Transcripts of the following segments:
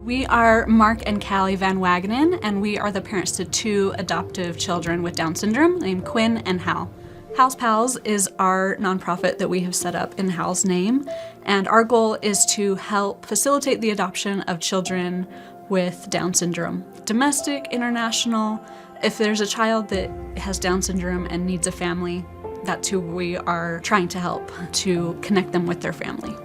We are Mark and Callie Van Wagenen, and we are the parents to two adoptive children with Down syndrome named Quinn and Hal. Hal's Pals is our nonprofit that we have set up in Hal's name, and our goal is to help facilitate the adoption of children with Down syndrome. Domestic, international, if there's a child that has Down syndrome and needs a family, that's who we are trying to help to connect them with their family.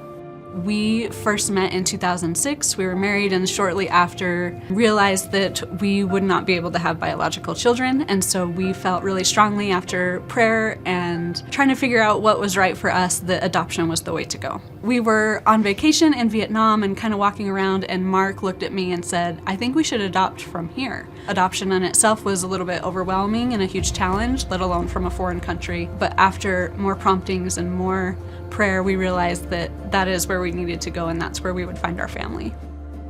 We first met in 2006. We were married and shortly after realized that we would not be able to have biological children, and so we felt really strongly after prayer and trying to figure out what was right for us that adoption was the way to go. We were on vacation in Vietnam and kind of walking around, and Mark looked at me and said, "I think we should adopt from here." Adoption in itself was a little bit overwhelming and a huge challenge, let alone from a foreign country. But after more promptings and more prayer, we realized that that is where we needed to go, and that's where we would find our family.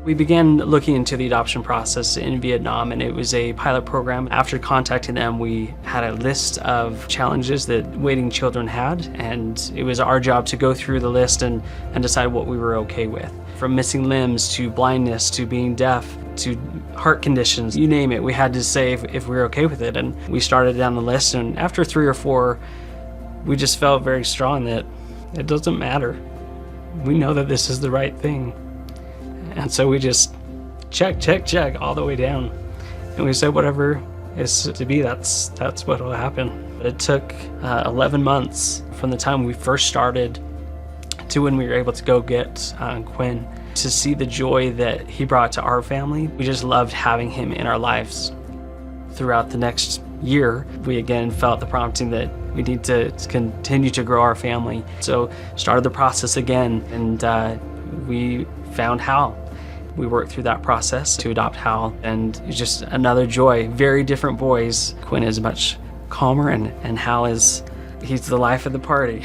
We began looking into the adoption process in Vietnam, and it was a pilot program. After contacting them, we had a list of challenges that waiting children had, and it was our job to go through the list and decide what we were okay with. From missing limbs to blindness to being deaf to heart conditions, you name it, we had to say if we were okay with it. And we started down the list, and after 3 or 4, we just felt very strong that it doesn't matter. We know that this is the right thing. And so we just check all the way down. And we said whatever is to be, that's what will happen. It took 11 months from the time we first started to when we were able to go get Quinn, to see the joy that he brought to our family. We just loved having him in our lives. Throughout the next year, we again felt the prompting that we need to continue to grow our family. So started the process again, and we found Hal. We worked through that process to adopt Hal, and it's just another joy. Very different boys. Quinn is much calmer, and Hal he's the life of the party.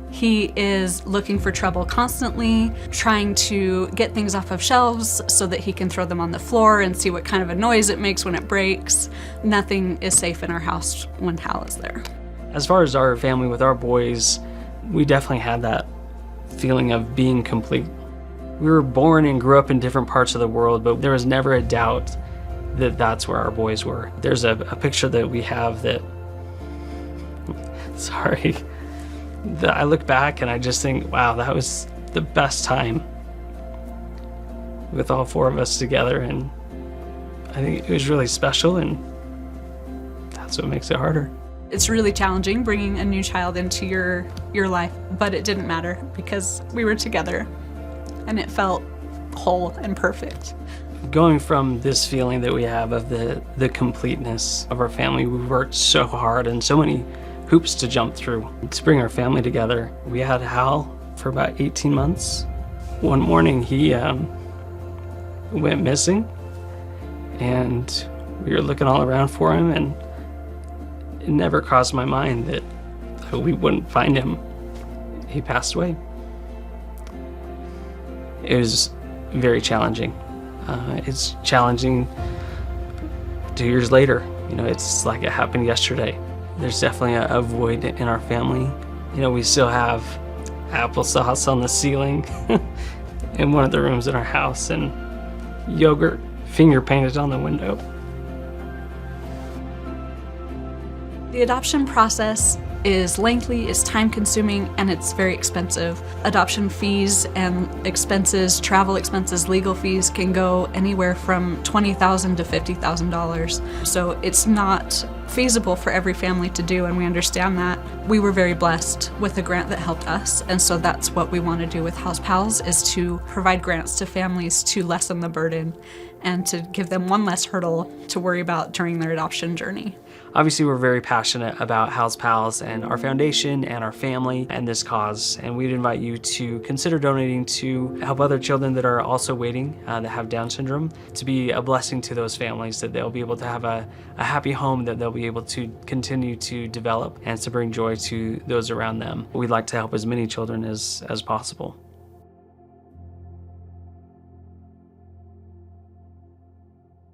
He is looking for trouble constantly, trying to get things off of shelves so that he can throw them on the floor and see what kind of a noise it makes when it breaks. Nothing is safe in our house when Hal is there. As far as our family with our boys, we definitely had that feeling of being complete. We were born and grew up in different parts of the world, but there was never a doubt that that's where our boys were. There's a picture that we have that, that I look back and I just think, wow, that was the best time with all 4 of us together, and I think it was really special, and that's what makes it harder. It's really challenging bringing a new child into your life, but it didn't matter because we were together and it felt whole and perfect. Going from this feeling that we have of the completeness of our family, we worked so hard and so many hoops to jump through to bring our family together. We had Hal for about 18 months. One morning he went missing, and we were looking all around for him, and it never crossed my mind that we wouldn't find him. He passed away. It was very challenging. It's challenging 2 years later. You know, it's like it happened yesterday. There's definitely a void in our family. You know, we still have applesauce on the ceiling in one of the rooms in our house, and yogurt finger painted on the window. The adoption process is lengthy, it's time-consuming, and it's very expensive. Adoption fees and expenses, travel expenses, legal fees can go anywhere from $20,000 to $50,000. So it's not feasible for every family to do, and we understand that. We were very blessed with a grant that helped us, and so that's what we want to do with Hal's Pals, is to provide grants to families to lessen the burden and to give them one less hurdle to worry about during their adoption journey. Obviously, we're very passionate about Hal's Pals and our foundation and our family and this cause, and we'd invite you to consider donating to help other children that are also waiting, that have Down syndrome, to be a blessing to those families, that they'll be able to have a happy home that they'll be able to continue to develop and to bring joy to those around them. We'd like to help as many children as possible.